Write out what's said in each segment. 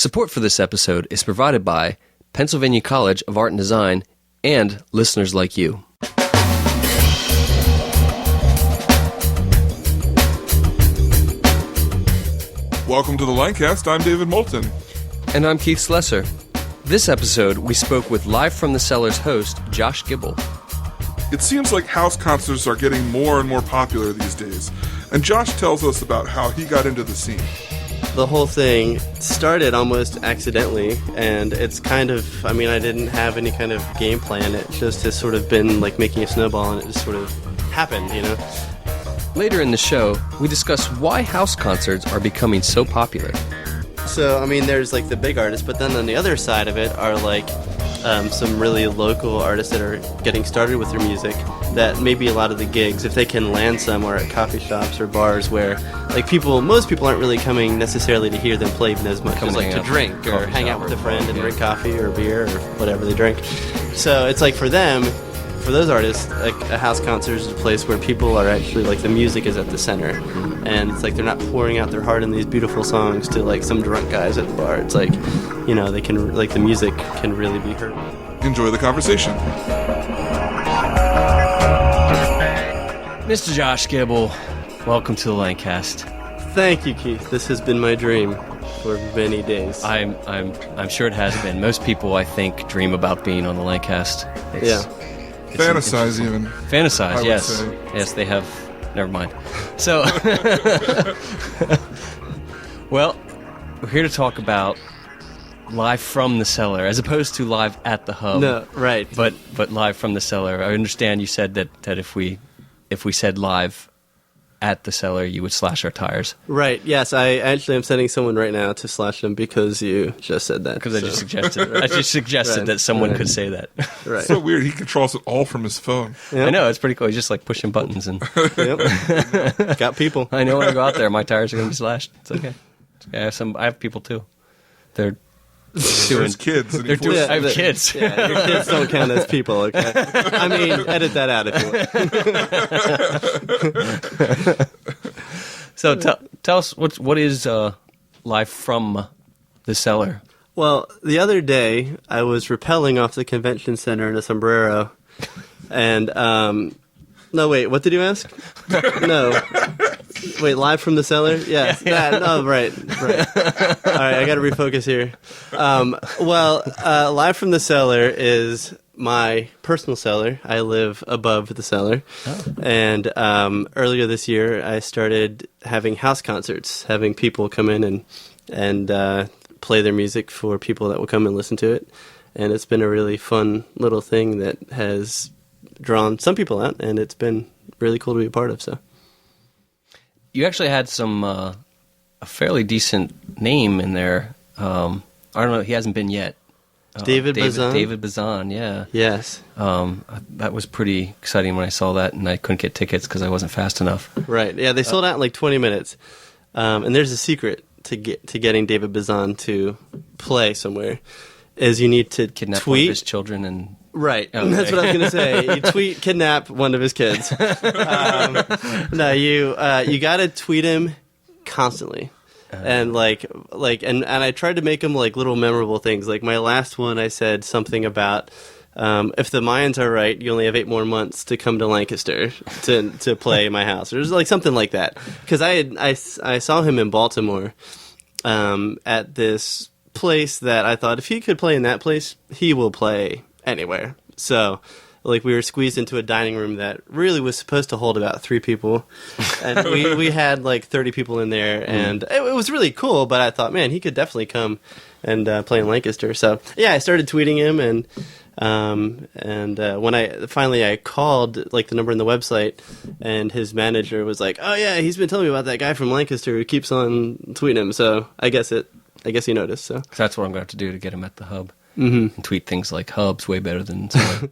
Support for this episode is provided by Pennsylvania College of Art and Design and listeners like you. Welcome to the Lancast. I'm David Moulton. And I'm Keith Slesser. This episode, we spoke with Live from the Cellar's host, Josh Gibbel. It seems like house concerts are getting more and more popular these days, and Josh tells us about how he got into the scene. The whole thing started almost accidentally, and it's kind of, I didn't have any kind of game plan. It just has sort of been like making a snowball, and it just sort of happened, you know? Later in the show, we discuss why house concerts are becoming so popular. So, there's like the big artists, but then on the other side of it are like some really local artists that are getting started with their music, that maybe a lot of the gigs, if they can land somewhere at coffee shops or bars where like most people aren't really coming necessarily to hear them play even as much as like to drink or hang out with a friend and drink coffee or beer or whatever they drink. So it's like for them, for those artists, like a house concert is a place where people are actually like the music is at the center, and it's like they're not pouring out their heart in these beautiful songs to like some drunk guys at the bar. It's like, you know, they can like the music can really be heard. Enjoy the conversation. Mr. Josh Gibbel, welcome to the Lancast. Thank you, Keith. This has been my dream for many days. I'm sure it has been. Most people, I think, dream about being on the Lancast. Fantasize even. Fantasize, yes. Yes, they have. Never mind. So, well, we're here to talk about Live from the Cellar, as opposed to Live at the Hub. No, right. But Live from the Cellar. I understand you said that if we said Live at the Cellar, you would slash our tires. Right, yes. I actually am sending someone right now to slash them because you just said that. Because I just suggested right. that someone could say that. Right. So weird. He controls it all from his phone. Yep. I know, it's pretty cool. He's just like pushing buttons and Yep. Got people. I know when I go out there, my tires are going to be slashed. It's okay. I have people too. They're There's kids. And I have kids. Yeah, your kids don't count as people, okay? Edit that out if you want. So tell us what is Live from the Cellar? Well, the other day, I was rappelling off the convention center in a sombrero, and, no, wait, what did you ask? No. Wait, Live from the Cellar? Yes. Yeah. Right. All right, I got to refocus here. Live from the Cellar is my personal cellar. I live above the cellar. Oh. And earlier this year, I started having house concerts, having people come in and play their music for people that will come and listen to it. And it's been a really fun little thing that has drawn some people out, and it's been really cool to be a part of. So. You actually had a fairly decent name in there. I don't know, he hasn't been yet. David Bazan? David Bazan, yeah. Yes. That was pretty exciting when I saw that, and I couldn't get tickets because I wasn't fast enough. Right, yeah, they sold out in like 20 minutes. And there's a secret to getting David Bazan to play somewhere, is you need to kidnap tweet one of his children and... Right, okay. That's what I was going to say. You kidnap one of his kids. No, you got to tweet him constantly, and and I tried to make them like little memorable things. Like my last one, I said something about if the Mayans are right, you only have 8 more months to come to Lancaster to play my house. Or it was like something like that, because I saw him in Baltimore at this place that I thought if he could play in that place, he will play anywhere. So, like, we were squeezed into a dining room that really was supposed to hold about 3 people, and we had like 30 people in there, and it was really cool. But I thought, man, he could definitely come and play in Lancaster. So, yeah, I started tweeting him, and when I called like the number in the website, and his manager was like, "Oh yeah, he's been telling me about that guy from Lancaster who keeps on tweeting him." So I guess he noticed. So that's what I'm going to have to do to get him at the Hub. Mm-hmm. And tweet things like "Hub's way better than Cellar."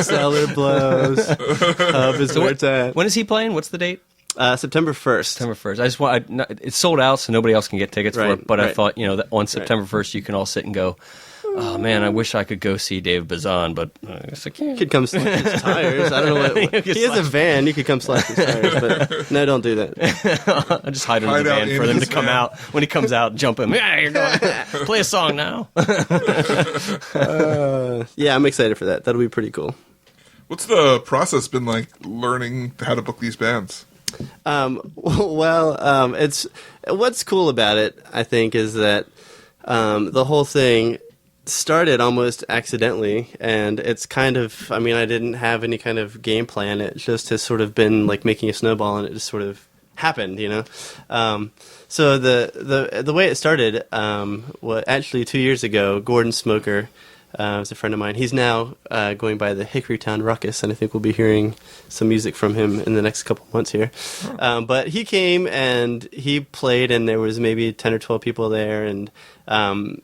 Cellar blows. Hub is where it's at. When is he playing? What's the date? September 1st. September 1st. It's sold out, so nobody else can get tickets for it. But I thought, that on September 1st, you can all sit and go, oh man, I wish I could go see David Bazan, but I guess I You can't. could come slash his tires. I don't know what. He has a van. You could come slash his tires, but no, don't do that. I just hide under Hide the out van in for them to his come van. out. When he comes out, jump him. Yeah, you're going. Play a song now. Yeah, I'm excited for that. That'll be pretty cool. What's the process been like learning how to book these bands? It's what's cool about it, I think, is that the whole thing started almost accidentally, and it's kind of, I mean, I didn't have any kind of game plan. It just has sort of been like making a snowball, and it just sort of happened, you know. So the way it started, actually 2 years ago, Gordon Smoker was a friend of mine. He's now going by the Hickorytown Ruckus, and I think we'll be hearing some music from him in the next couple months here. But he came and he played, and there was maybe 10 or 12 people there, and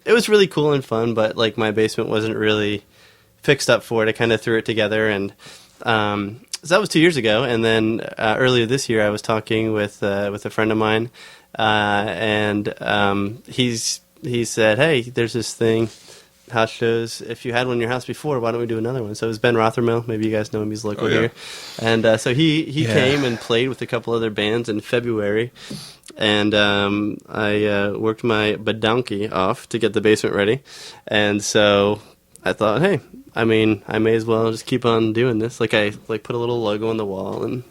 it was really cool and fun, but like my basement wasn't really fixed up for it. I kind of threw it together, and so that was 2 years ago. And then earlier this year, I was talking with a friend of mine, and he said, "Hey, there's this thing, house shows. If you had one in your house before, why don't we do another one?" So it was Ben Rothermell. Maybe you guys know him. He's local here. And so he came and played with a couple other bands in February. And I worked my badonkey off to get the basement ready. And so I thought, hey, I mean, I may as well just keep on doing this. Like I put a little logo on the wall, and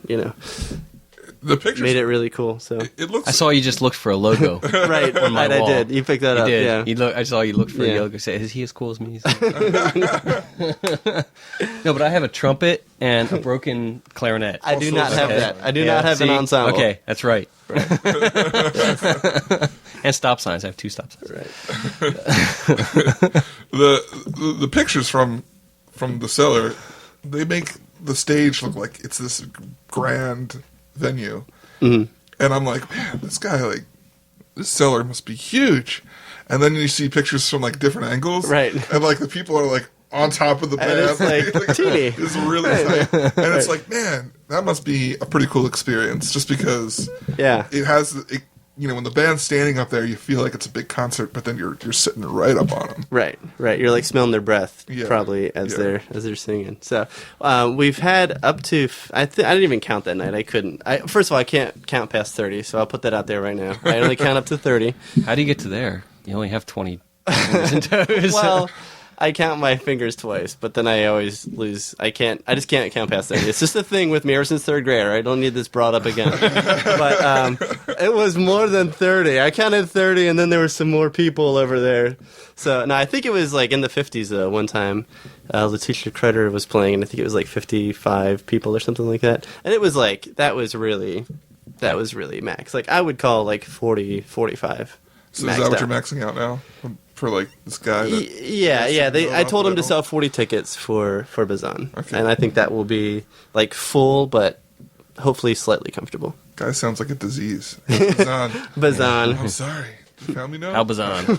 The pictures made it really cool. So It looks. I saw you just looked for a logo. right, on my I wall. did. You picked that You up. did. Yeah. I saw you looked for Yeah. a logo. Say, is he as cool as me? No, but I have a trumpet and a broken clarinet. I do Also not have okay. that. I do not have an See? ensemble. Okay, that's right. And stop signs. I have 2 stop signs. Right. The pictures from the Cellar, they make the stage look like it's this grand venue, and I'm like, man, this Cellar must be huge. And then you see pictures from like different angles, Right. And like the people are like on top of the band, it's like teeny. It's really tight. And it's like, man, that must be a pretty cool experience, just because Yeah. it has it. When the band's standing up there, you feel like it's a big concert, but then you're sitting right up on them. Right. You're like smelling their breath, Yeah. probably as Yeah. they're singing. So we've had up to I didn't even count that night. I couldn't. First of all, I can't count past 30, so I'll put that out there right now. I only count up to 30. How do you get to there? You only have 20 fingers and toes. Well, I count my fingers twice, but then I always lose. I just can't count past 30. It's just a thing with me ever since third grade. I don't need this brought up again. But it was more than 30. I counted 30, and then there were some more people over there. So, no, I think it was like in the 50s, though, one time. Letitia Crutter was playing, and I think it was like 55 people or something like that. And it was like, that was really max. Like, I would call like 40, 45. So is that what you're maxing out now for like this guy? Yeah. I told him to sell 40 tickets for Bazan, Okay. and I think that will be like full, but hopefully slightly comfortable. Guy sounds like a disease. Bazan. Bazan. I'm sorry. Did family know? How Bazan.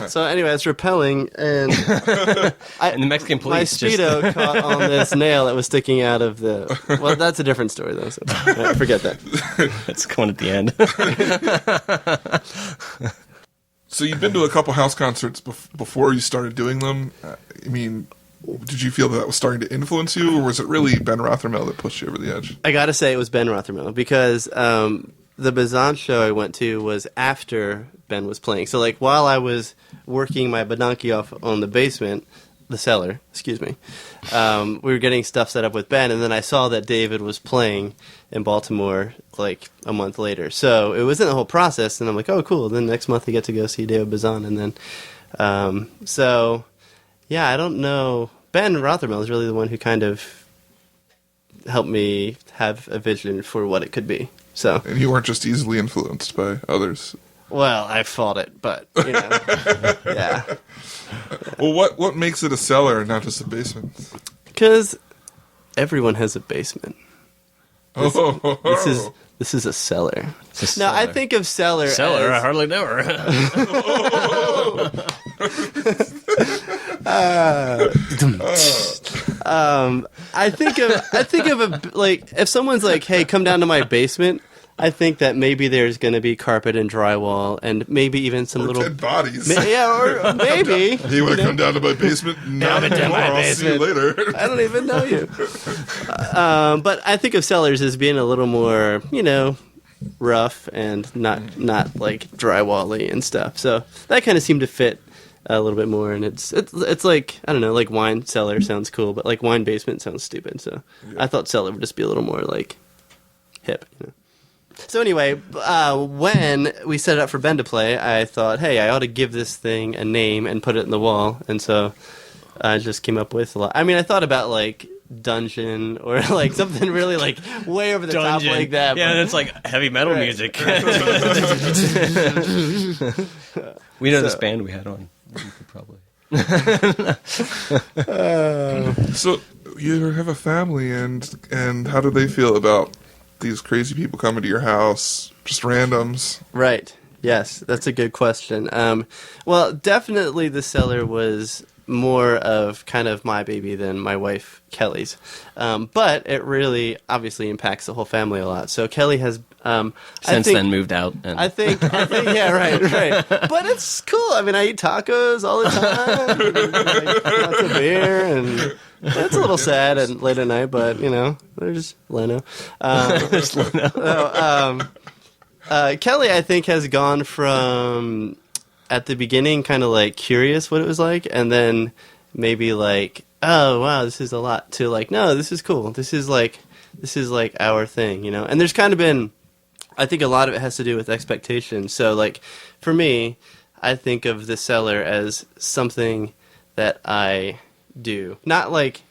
So anyway, it's repelling, and And the Mexican my police just... Speedo caught on this nail that was sticking out of the. Well, that's a different story though. So forget that. It's going at the end. So you've been to a couple house concerts before you started doing them. I mean, did you feel that was starting to influence you, or was it really Ben Rothermell that pushed you over the edge? I gotta say it was Ben Rothermell, because the Bazan show I went to was after Ben was playing. So like while I was working my badonkey off on the cellar, excuse me, we were getting stuff set up with Ben, and then I saw that David was playing in Baltimore like a month later. So it was in the whole process, and I'm like, oh cool, then next month I get to go see David Bazan, and then so yeah, I don't know. Ben Rothermell is really the one who kind of helped me have a vision for what it could be. So, And you weren't just easily influenced by others. well, I fought it, but yeah, Well, what makes it a cellar and not just a basement? because everyone has a basement. This Oh, is a cellar. It's a Now I cellar. think of cellar. Cellar, I as, hardly know her. I think of a like if someone's like, "Hey, come down to my basement." I think that maybe there's going to be carpet and drywall, and maybe even some Or little dead bodies. or maybe. He would have come down to my basement. Not Come into anymore. my I'll see you basement. later. I don't even know you. But I think of Cellars as being a little more, rough and not like drywall-y and stuff. So that kind of seemed to fit a little bit more. And it's like, I don't know, like wine cellar sounds cool, but like wine basement sounds stupid. So I thought cellar would just be a little more like hip. So anyway, when we set it up for Ben to play, I thought, hey, I ought to give this thing a name and put it in the wall. And so I just came up with a lot. I mean, I thought about like dungeon or like something really like way over the top like that. Yeah, and it's like heavy metal music. We know this band we had on. We could probably. So you have a family, and how do they feel about these crazy people coming to your house, just randoms? Right. Yes, that's a good question. Well, definitely the Cellar was more of kind of my baby than my wife Kelly's, but it really obviously impacts the whole family a lot. So Kelly has Since then moved out. And... I think, yeah, right. But it's cool. I mean, I eat tacos all the time, and, like, lots of beer, and it's a little sad and late at night, but there's Leno. Kelly, I think, has gone from at the beginning kind of like curious what it was like, and then maybe like, oh wow, this is a lot, to like, no, this is cool. This is like our thing, And there's kind of been, I think a lot of it has to do with expectations. So like for me, I think of the Cellar as something that I do, not like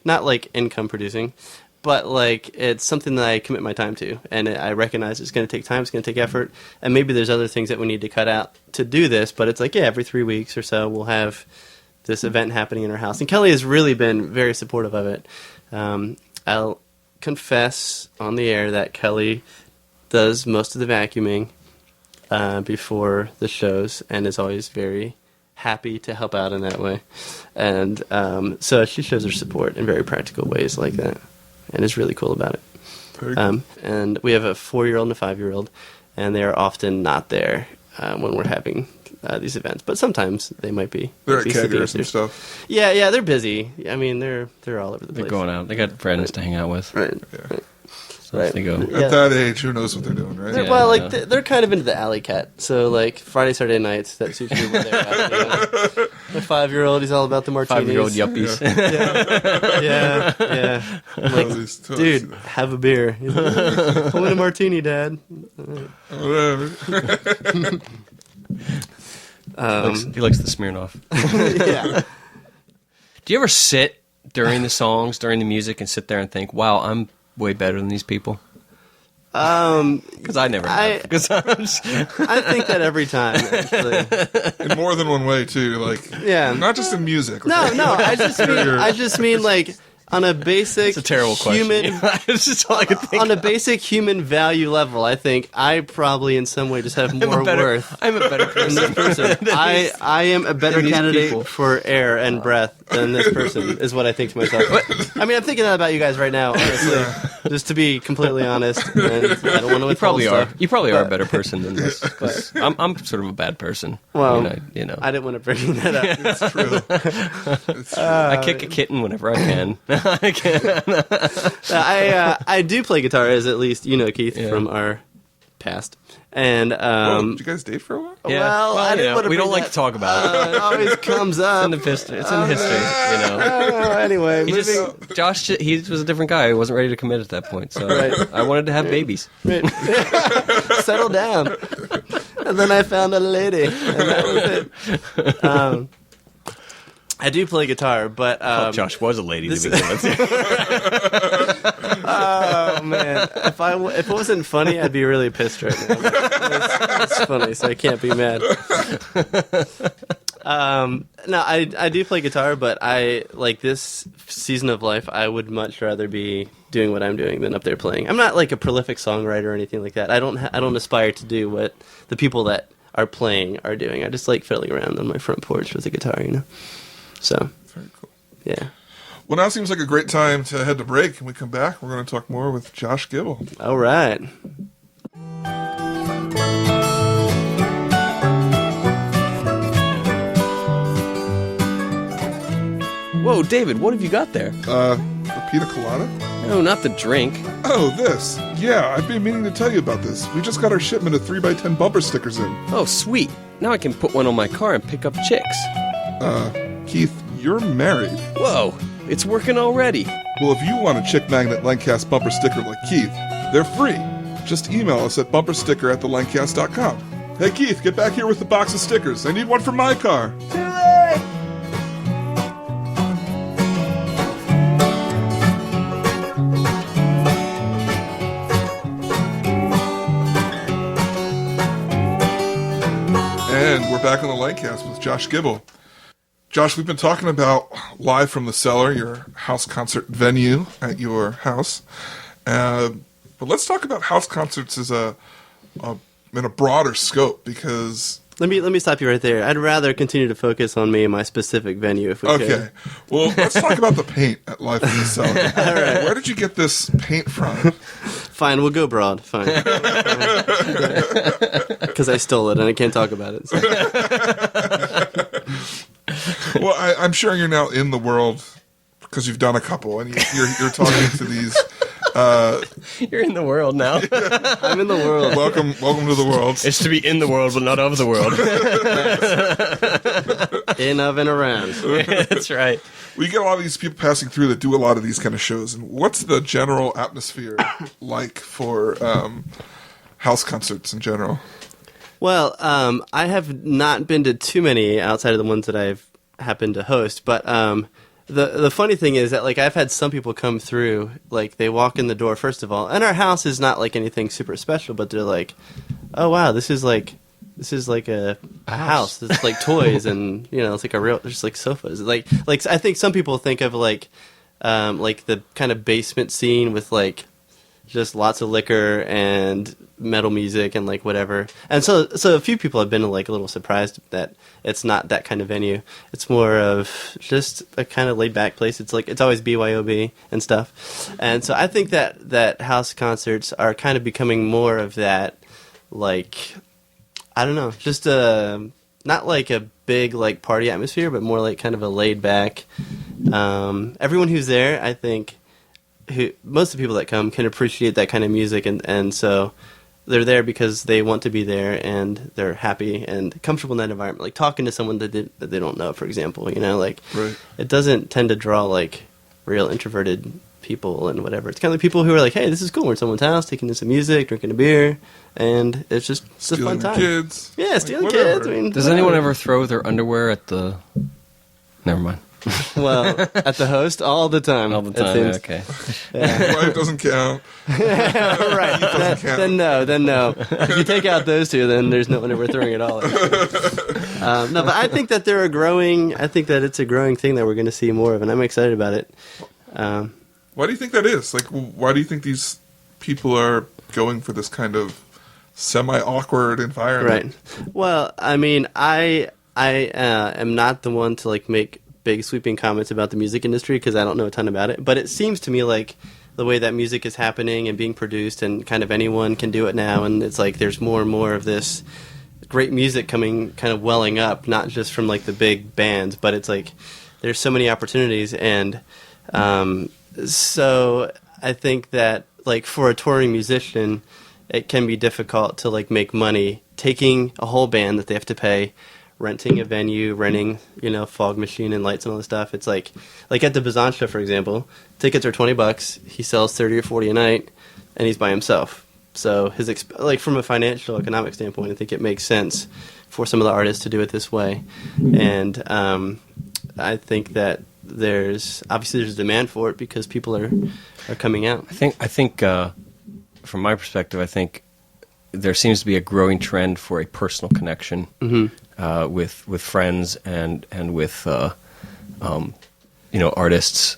income producing, but like it's something that I commit my time to, and I recognize it's going to take time, it's going to take effort, and maybe there's other things that we need to cut out to do this, but it's like, yeah, every 3 weeks or so we'll have this event happening in our house, and Kelly has really been very supportive of it. I'll confess on the air that Kelly does most of the vacuuming before the shows, and is always very happy to help out in that way, and so she shows her support in very practical ways like that, and is really cool about it. Very cool. And we have a 4-year-old and a 5-year-old, and they are often not there when we're having these events, but sometimes they might be. They're at keggers and stuff. Yeah, they're busy. I mean, they're all over the place. They're going out. They got friends to hang out with. Right. So if they go. At that age, who knows what they're doing, right? Yeah. Well, like they're kind of into the alley cat. So like Friday, Saturday nights, that's usually what they're at. The 5-year-old, he's all about the martinis. 5-year-old yuppies. Yeah. Like, dude, have a beer. He's like, pull in a martini, Dad. Whatever. He likes the Smirnoff. Yeah. Do you ever sit during the songs, during the music, and sit there and think, wow, I'm way better than these people? Because I never have. I think that every time, actually. In more than one way, too. Like, Yeah. not just in music. No, I just mean like on a basic It's a terrible human question. It's just all I could think on a of. basic human value level, I think I probably in some way just have more worth I'm a better than this person. person. I am a better Than these candidate people. for air and breath than this person, is what I think to myself. I mean, I'm thinking that about you guys right now, honestly. Just to be completely honest, and I don't want to You withhold probably are. stuff. You probably are a better person than this. 'Cause I'm sort of a bad person. Well, you know. I didn't want to bring that up. It's true. It's true. I kick a kitten whenever I can. I can. I do play guitar, as at least you know, Keith, Yeah. from our past. And Did you guys date for a while? well, I didn't want to. we don't bring like to talk about it. It always comes up. It's in history. It's in history. Anyway, He just, Josh, he was a different guy. He wasn't ready to commit at that point. So Right. I wanted to have babies. settle down. And then I found a lady, and that was it. I do play guitar, but Josh was a lady this- to begin with. oh man, if it wasn't funny, I'd be really pissed right now. It's funny, so I can't be mad. No, I do play guitar, but I like this season of life. I would much rather be doing what I'm doing than up there playing. I'm not like a prolific songwriter or anything like that. I don't aspire to do what the people that are playing are doing. I just like fiddling around on my front porch with a guitar, So, Very cool. yeah. Well, now seems like a great time to head to break. When we come back, we're going to talk more with Josh Gibbel. All right. Whoa, David, what have you got there? A pina colada? No, not the drink. Oh, this. Yeah, I've been meaning to tell you about this. We just got our shipment of 3x10 bumper stickers in. Oh, sweet. Now I can put one on my car and pick up chicks. Keith, you're married. Whoa, it's working already. Well, if you want a chick magnet Lancast bumper sticker like Keith, they're free. Just email us at bumpersticker@thelancast.com. Hey, Keith, get back here with the box of stickers. I need one for my car. And we're back on the Lancast with Josh Gibbel. Josh, we've been talking about Live from the Cellar, your house concert venue at your house. But let's talk about house concerts as in a broader scope, because... Let me stop you right there. I'd rather continue to focus on me and my specific venue if we could. Okay. Well, let's talk about the paint at Live from the Cellar. All right. Where did you get this paint from? Fine, we'll go broad. Fine. Because I stole it and I can't talk about it. So. Well, I'm sure you're now in the world because you've done a couple, and you're talking to these... You're in the world now. I'm in the world. Welcome to the world. It's to be in the world, but not of the world. In, of, and around. That's right. We get a lot of these people passing through that do a lot of these kind of shows. And what's the general atmosphere like for house concerts in general? Well, I have not been to too many outside of the ones that I've happened to host, but the funny thing is that, like, I've had some people come through, like, they walk in the door, first of all, and our house is not, like, anything super special, but they're like, oh, wow, this is like a house. It's like toys, and, you know, it's like there's, like, sofas. Like, I think some people think of, like the kind of basement scene with, like, just lots of liquor and metal music and like whatever. And so a few people have been like a little surprised that it's not that kind of venue. It's more of just a kind of laid back place. It's like, it's always BYOB and stuff. And so I think that house concerts are kind of becoming more of that, like, I don't know, just not like a big like party atmosphere, but more like kind of a laid back. Everyone who's there, I think, most of the people that come can appreciate that kind of music, and so they're there because they want to be there and they're happy and comfortable in that environment. Like talking to someone that they don't know, for example, you know, like Right. It doesn't tend to draw like real introverted people and whatever. It's kind of like people who are like, hey, this is cool. We're at someone's house, taking in some music, drinking a beer, and it's just a fun Stealing time. kids. Yeah, stealing whatever. kids. I mean, Does anyone ever throw their underwear at the... Never mind. Well, at the host all the time. All the it time, seems. okay. Wife doesn't count. Right. doesn't count. Then no. If you take out those two, then there's no one ever throwing it all. No, but I think that they're a growing. I think that it's a growing thing that we're going to see more of, and I'm excited about it. Why do you think that is? Like, why do you think these people are going for this kind of semi-awkward environment? Right. Well, I mean, I am not the one to like make big sweeping comments about the music industry because I don't know a ton about it. But it seems to me like the way that music is happening and being produced, and kind of anyone can do it now, and it's like there's more and more of this great music coming, kind of welling up, not just from like the big bands, but it's like there's so many opportunities, and so I think that like for a touring musician, it can be difficult to like make money taking a whole band that they have to pay, renting a venue, renting, you know, fog machine and lights and all this stuff. It's like at the Bazan show, for example, tickets are $20. He sells 30 or 40 a night, and he's by himself. So his like from a financial economic standpoint, I think it makes sense for some of the artists to do it this way. And I think that there's a demand for it because people are coming out. I think from my perspective, I think there seems to be a growing trend for a personal connection with friends and with artists,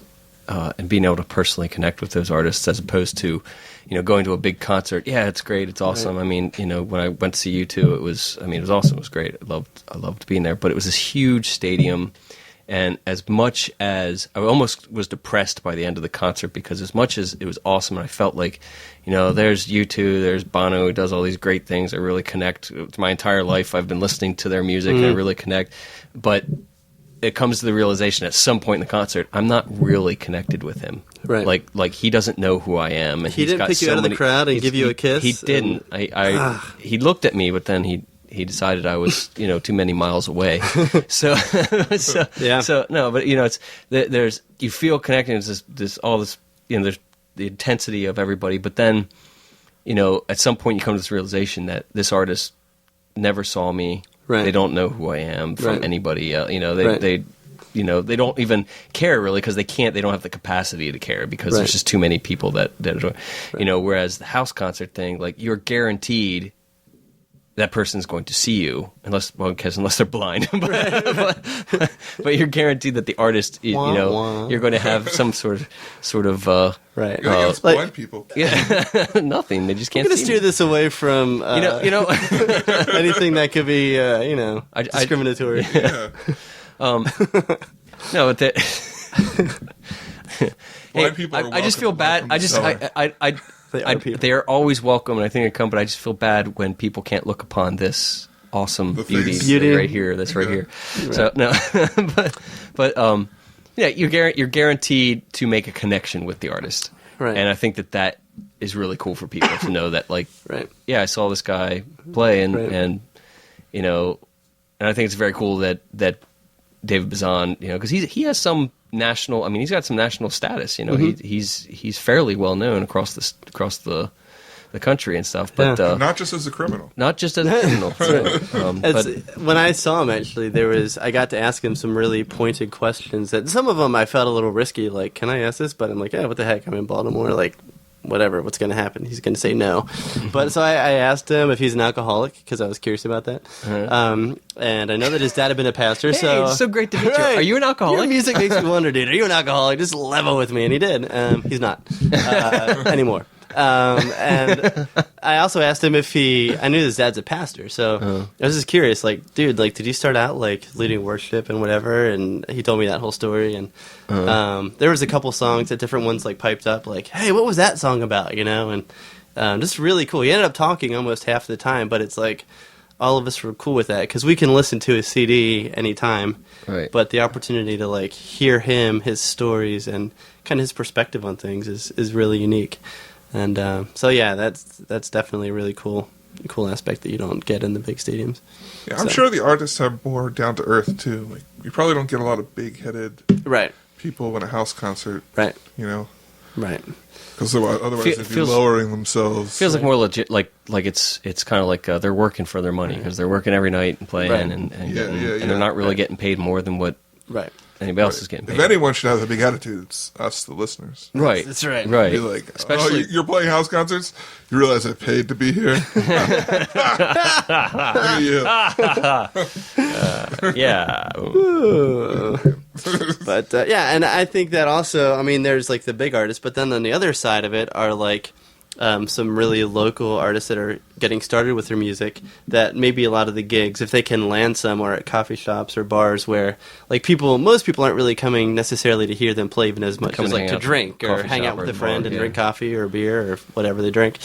and being able to personally connect with those artists as opposed to going to a big concert. Yeah, it's great, it's awesome. Right. I mean, when I went to see U2, it was awesome, it was great. I loved being there, but it was this huge stadium, And as much as I almost was depressed by the end of the concert, because as much as it was awesome, and I felt like, there's U2, there's Bono, who does all these great things. I really connect. My entire life I've been listening to their music, and I really connect. But it comes to the realization at some point in the concert, I'm not really connected with him. Right. Like he doesn't know who I am. And he didn't pick you out of the crowd and give you a kiss? He didn't. He looked at me, but then he decided I was, too many miles away. So no, but it's there's you feel connected. There's there's the intensity of everybody, but then, at some point you come to this realization that this artist never saw me. Right. They don't know who I am from anybody else. They don't even care really because they don't have the capacity to care because there's just too many people that whereas the house concert thing, like you're guaranteed that person's going to see you unless they're blind, but you're guaranteed that the artist, you're going to have some sort of right. Blind people. Yeah, nothing. They just can't. I'm going to see steer me. this away from anything that could be discriminatory. Yeah. No, but Blind people are I just feel bad. They are always welcome, and I think they come. But I just feel bad when people can't look upon this awesome beauty right here. That's right here. Right. So no, but you're guaranteed to make a connection with the artist, right? And I think that is really cool for people to know that, like, right? Yeah, I saw this guy play, and I think it's very cool that David Bazan, because he has some national. I mean, he's got some national status. He's fairly well known across the country and stuff. But not just as a criminal. Not just as a criminal. But when I saw him, actually, I got to ask him some really pointed questions. That some of them I felt a little risky. Like, can I ask this? But I'm like, yeah, what the heck? I'm in Baltimore. Like, whatever, what's going to happen? He's going to say no. But so I asked him if he's an alcoholic because I was curious about that. And I know that his dad had been a pastor. Hey, so it's so great to meet you. Are you an alcoholic? Your music makes me wonder, dude. Are you an alcoholic? Just level with me. And he did. He's not anymore. And I also asked him if I knew his dad's a pastor, so I was just curious, like, dude, like, did you start out like leading worship and whatever? And he told me that whole story, and there was a couple songs that different ones like piped up, like, hey, what was that song about, and just really cool. He ended up talking almost half the time, but it's like all of us were cool with that because we can listen to his CD anytime, right? But the opportunity to like hear his stories and kind of his perspective on things is really unique. And so yeah, that's definitely a really cool aspect that you don't get in the big stadiums. Yeah, I'm sure the artists are more down to earth too. Like, you probably don't get a lot of big-headed people in a house concert, right? Right. Because otherwise they'd be lowering themselves. Feels like more legit, like it's kind of like they're working for their money because they're working every night and playing, and they're not really getting paid more than what anybody else is getting paid. If anyone should have a big attitude, it's us, the listeners. Right. That's right. Right. Be like, especially, you're playing house concerts? You realize I paid to be here? Yeah. But and I think that also, I mean, there's like the big artists, but then on the other side of it are like some really local artists that are getting started with their music, that maybe a lot of the gigs, if they can land some, are at coffee shops or bars where like most people aren't really coming necessarily to hear them play even as much as like to drink or hang out with a friend and drink coffee or beer or whatever they drink.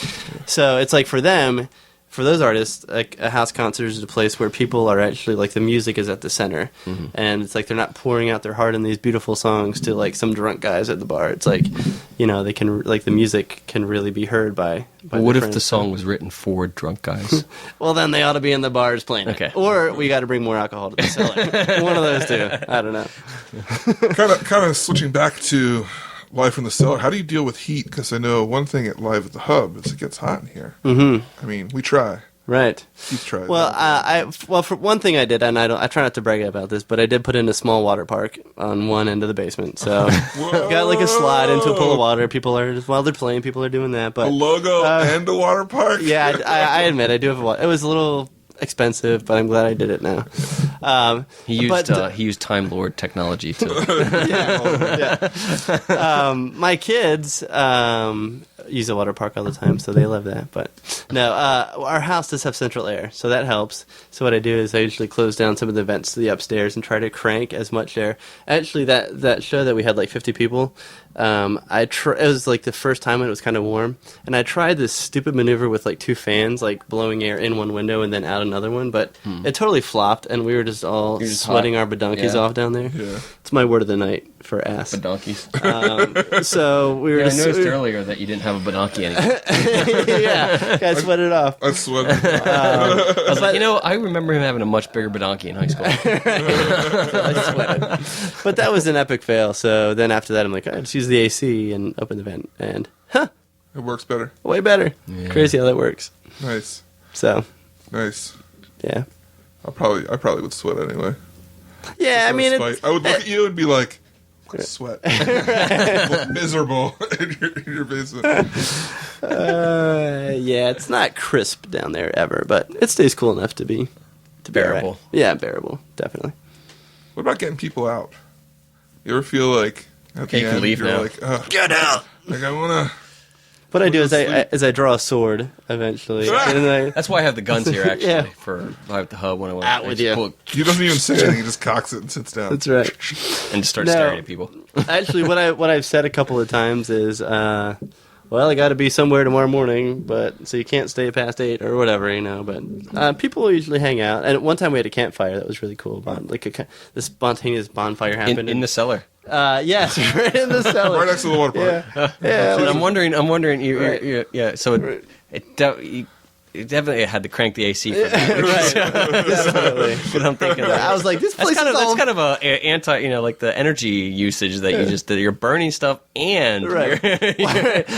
So it's like for those artists, like a house concert is a place where people are actually like the music is at the center, and it's like they're not pouring out their heart in these beautiful songs to like some drunk guys at the bar. It's like, they can like the music can really be heard by what if the song was written for drunk guys? Well, then they ought to be in the bars playing it. Or we got to bring more alcohol to the cellar. One of those two. I don't know. Kind of switching back to Live in the Cellar. How do you deal with heat? Because I know one thing at Live at the Hub is it gets hot in here. I mean, we try. Right. Keith tried. Well, for one thing I did, and I try not to brag about this, but I did put in a small water park on one end of the basement. So got like a slide into a pool of water. People are, while they're playing, people are doing that. But a logo and a water park. Yeah, I admit I do have a water. It was a little expensive, but I'm glad I did it now. He used Time Lord technology to. My kids use a water park all the time, so they love that. But no, our house does have central air, so that helps. So what I do is I usually close down some of the vents to the upstairs and try to crank as much air. Actually, that show that we had like 50 people, it was like the first time when it was kind of warm, and I tried this stupid maneuver with like 2 fans, like blowing air in one window and then out another one, but it totally flopped, and we were just all sweating our badonkies off down there. Yeah. It's my word of the night for ass. Badonkies. So we were. I noticed earlier that you didn't have a badonki anymore. Yeah, I sweat it off. I sweat. I was like, I remember him having a much bigger badonki in high school. I sweated. But that was an epic fail. So then after that, I'm like, I just use the AC and open the vent, and It works better. way better. Yeah. Crazy how that works. Nice. So Nice. yeah, I probably would sweat anyway. yeah. I mean, I would look at you and be like, sweat. Look miserable in your basement. yeah, it's not crisp down there ever, but it stays cool enough to be Bearable. Right. Yeah, bearable, definitely. What about getting people out? You ever feel like at the You can end, leave you're now. like, Get out. like I wanna. What I do is Sleep. I draw a sword eventually, and That's why I have the guns here, actually, Yeah. for I have the hub when I want Out to with just you. pull it He doesn't even say anything. He just cocks it and sits down. that's right. and just start No. staring at people. Actually, what I've said a couple of times is, well, I got to be somewhere tomorrow morning, but so you can't stay past 8 or whatever, But people usually hang out. And one time we had a campfire that was really cool. This spontaneous bonfire happened In the cellar. yes, right in the cellar. Right next to the water park. Yeah. And I'm wondering. Right. Yeah. So it definitely had to crank the AC for me. Right, definitely. But I'm thinking, I was like, this place that's is kind of a anti, like the energy usage that that you're burning stuff and Right. you're-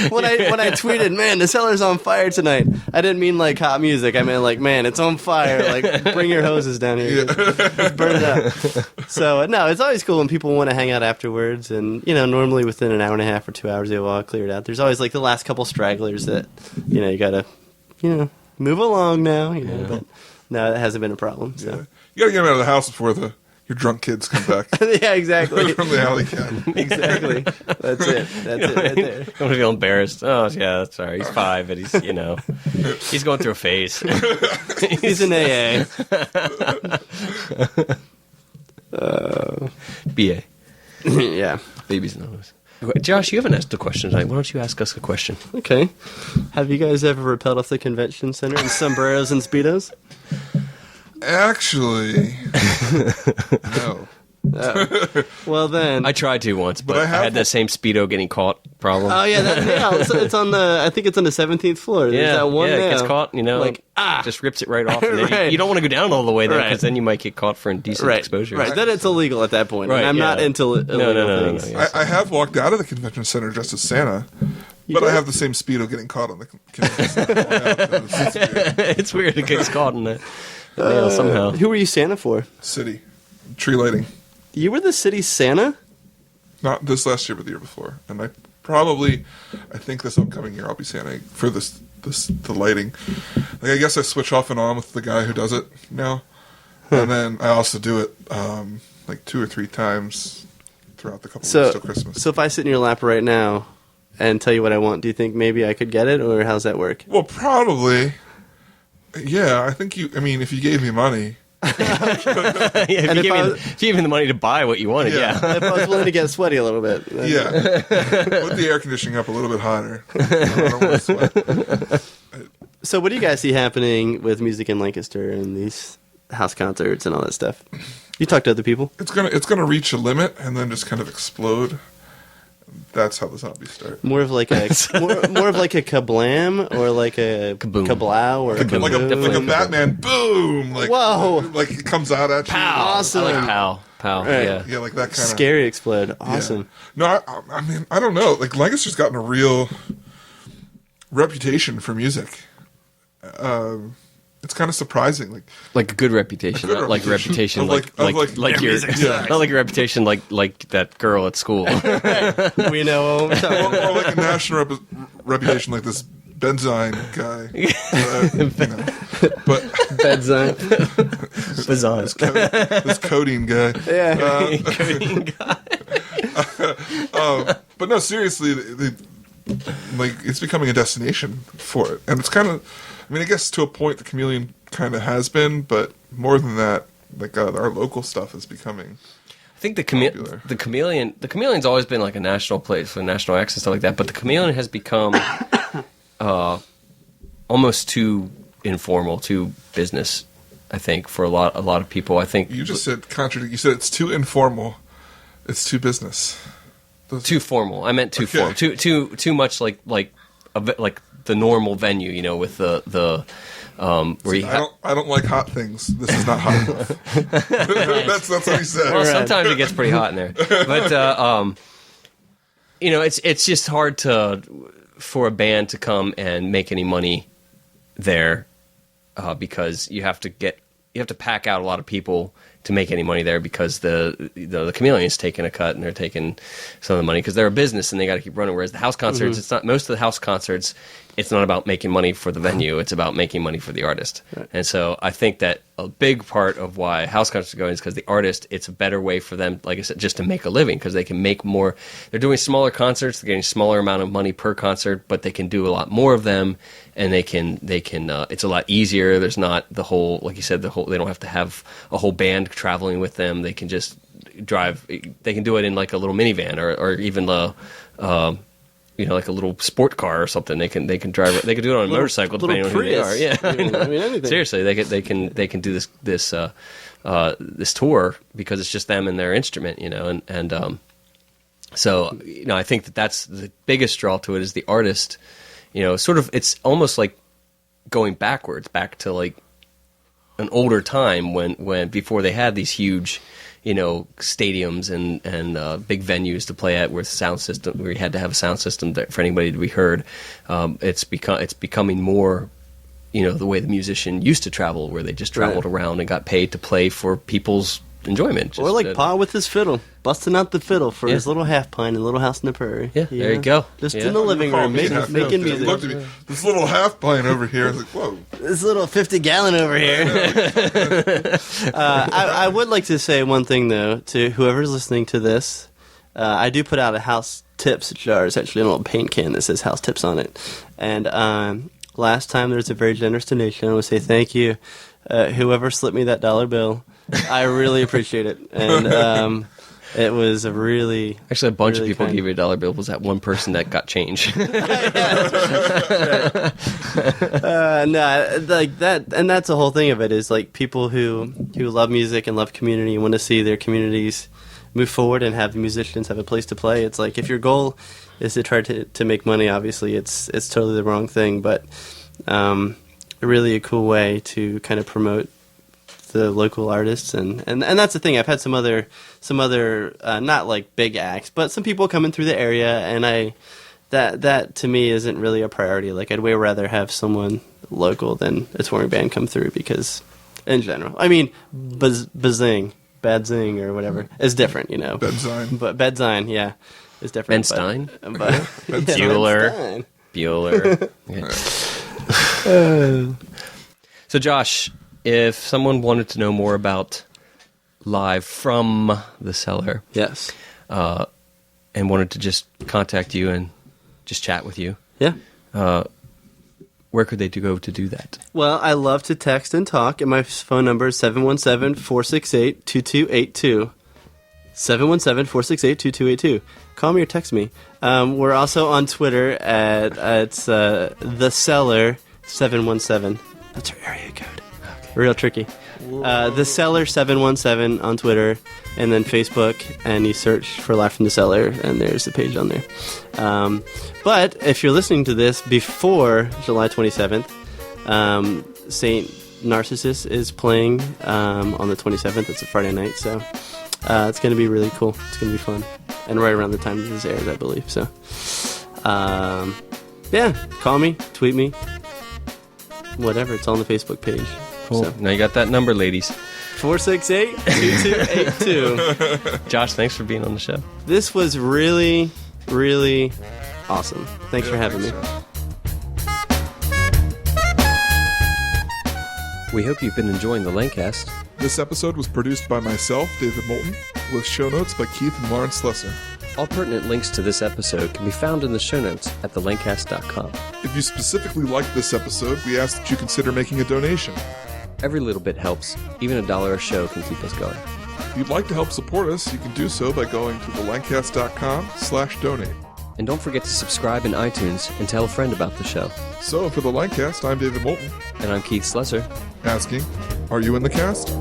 when I tweeted, man, the cellar's on fire tonight, I didn't mean like hot music. I meant like, man, it's on fire. Like, bring your hoses down here. Just burn it up. So no, it's always cool when people want to hang out afterwards, and normally within an hour and a half or 2 hours they'll all clear it out. There's always like the last couple stragglers that you gotta move along now. But no, that hasn't been a problem. So. Yeah. You gotta get him out of the house before your drunk kids come back Yeah, exactly. from the alley cat. Exactly. That's it. That's it right there. I'm gonna feel embarrassed. Oh yeah, that's all right. He's 5, and he's going through a phase. He's an AA. BA. Yeah. Baby's nose. Josh, you haven't asked a question tonight. Why don't you ask us a question? Okay. Have you guys ever rappelled off the convention center in sombreros and Speedos? Actually, no. Well, then. I tried to once, but I I have- had that same Speedo getting caught problem. Oh, yeah. It's on the, I think it's on the 17th floor. There's that one it now. gets caught, Like, just rips it right off. And then Right. you don't want to go down all the way there Right. because then you might get caught for indecent Right. exposure. Right. Then it's illegal at that point. Right, And I'm not yeah. into illegal No, things. yeah. I have walked out of the convention center dressed as Santa, but I have the same Speedo getting caught on the convention center. It's weird. It gets caught in the mail somehow. Who were you Santa for? City. Tree lighting. You were the city Santa? Not this last year, but the year before. And I think this upcoming year I'll be Santa for the lighting. Like, I guess I switch off and on with the guy who does it now. And then I also do it like 2 or 3 times throughout the couple weeks till Christmas. So if I sit in your lap right now and tell you what I want, do you think maybe I could get it, or how's that work? Well, probably. Yeah, I think if you gave me money. If And you if gave me the money to buy what you wanted, Yeah. yeah. If I was willing to get sweaty a little bit. Yeah. Put the air conditioning up a little bit hotter. I don't want to sweat. So what do you guys see happening with music in Lancaster and these house concerts and all that stuff? You talk to other people? It's gonna reach a limit and then just kind of explode. That's how the zombies start. More of like a more of like a kablam or like a Kaboom. kablow or Like a kaboom? Batman boom! Like, Whoa. Like it comes out at you. Awesome. I like Pow. Right. Yeah. Yeah, like that kind of Scary explode. Awesome. No, I mean, I don't know. Like, Lancaster's gotten a real reputation for music. It's kind of surprising. Like a good reputation, A good not like a reputation reputation. like your not like a reputation like that girl at school. We know. or like a national reputation, like this Benzine guy. But Bazan. Bazan. this coding guy. Yeah. Coding guy. But no, seriously, like it's becoming a destination for it, and it's kind of. I mean, I guess to a point, the Chameleon kind of has been, but more than that, like our local stuff is becoming. I think the Chameleon's always been like a national place for national acts and stuff like that, but the Chameleon has become almost too informal, too business. I think for a lot of people. I think you just said contradict. You said it's too informal. It's too business. Too formal. I meant too formal. Too much like the normal venue, you know, with the where I don't like hot things. This is not hot enough. that's what he said. Well, sometimes it gets pretty hot in there, but you know, it's just hard for a band to come and make any money there because you have to pack out a lot of people to make any money there because the Chameleon's taking a cut and they're taking some of the money because they're a business and they got to keep running. Whereas the house concerts, it's not. Most of the house concerts, it's not about making money for the venue. It's about making money for the artist. Right. And so I think that a big part of why house concerts are going is because the artist, it's a better way for them, like I said, just to make a living because they can make more. They're doing smaller concerts. They're getting smaller amount of money per concert, but they can do a lot more of them. And they can. It's a lot easier. There's not the whole, like you said, they don't have to have a whole band traveling with them. They can just drive. They can do it in like a little minivan or even you know, like a little sport car or something. They can drive. They can do it on a motorcycle depending on who they are. Yeah, I mean anything. Seriously, they can do this tour because it's just them and their instrument. You know, and so you know, I think that's the biggest draw to it is the artist. You know, sort of, it's almost like going backwards, back to like an older time when before they had these huge, you know, stadiums and big venues to play at with sound system, where you had to have a sound system for anybody to be heard. It's becoming more, you know, the way the musician used to travel, where they just traveled around and got paid to play for people's enjoyment. Or like Pa with his fiddle, busting out the fiddle for his little half pine in Little House in the Prairie. Yeah, there you go. Just in the living room, making music. Looked at me, this little half pine over here. I was like, whoa. This little 50-gallon over here. I would like to say one thing, though, to whoever's listening to this. I do put out a house tips jar. It's actually a little paint can that says house tips on it. And last time there was a very generous donation. I want to say thank you. Whoever slipped me that $1 bill. I really appreciate it, and it was a really actually a bunch of people gave you a $1 bill. Was that one person that got change? No, like that, and that's the whole thing of it is like people who love music and love community and want to see their communities move forward and have the musicians have a place to play. It's like if your goal is to try to make money, obviously it's totally the wrong thing, but really a cool way to kind of promote the local artists and that's the thing. I've had some other not like big acts, but some people coming through the area, and that to me isn't really a priority. Like I'd way rather have someone local than a touring band come through because in general, I mean Bazing, Badzing or whatever is different, you know. Bedzine. But Bedzine, yeah, is different. Benstein. Bueller. Bueller. So Josh, if someone wanted to know more about Live from the Cellar, yes, and wanted to just contact you and just chat with you, yeah, where could they go to do that? Well, I love to text and talk, and my phone number is 717-468-2282. 717-468-2282. Call me or text me. We're also on Twitter at the Cellar 717. That's our area code. Okay. Real tricky. The Cellar 717 on Twitter, and then Facebook, and you search for Live from the Cellar, and there's the page on there. But if you're listening to this before July 27th, St. Narcissus is playing on the 27th. It's a Friday night, so it's going to be really cool. It's going to be fun, and right around the time this airs, I believe. So, yeah, call me, tweet me, whatever. It's on the Facebook page. Cool. So. Now you got that number, ladies. 468-2282. Josh, thanks for being on the show. This was really, really awesome. Thanks for having me. So. We hope you've been enjoying the Lancast. This episode was produced by myself, David Moulton, with show notes by Keith and Lauren Slesser. All pertinent links to this episode can be found in the show notes at thelancast.com. If you specifically liked this episode, we ask that you consider making a donation. Every little bit helps. Even $1 a show can keep us going. If you'd like to help support us, you can do so by going to thelancast.com/donate. And don't forget to subscribe in iTunes and tell a friend about the show. So, for the Lancast, I'm David Moulton. And I'm Keith Slesser. Asking, are you in the cast?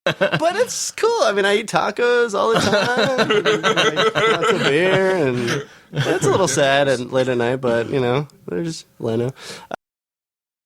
But it's cool. I mean, I eat tacos all the time. Like, lots of beer, and it's a little sad and late at night, but, you know, there's Leno.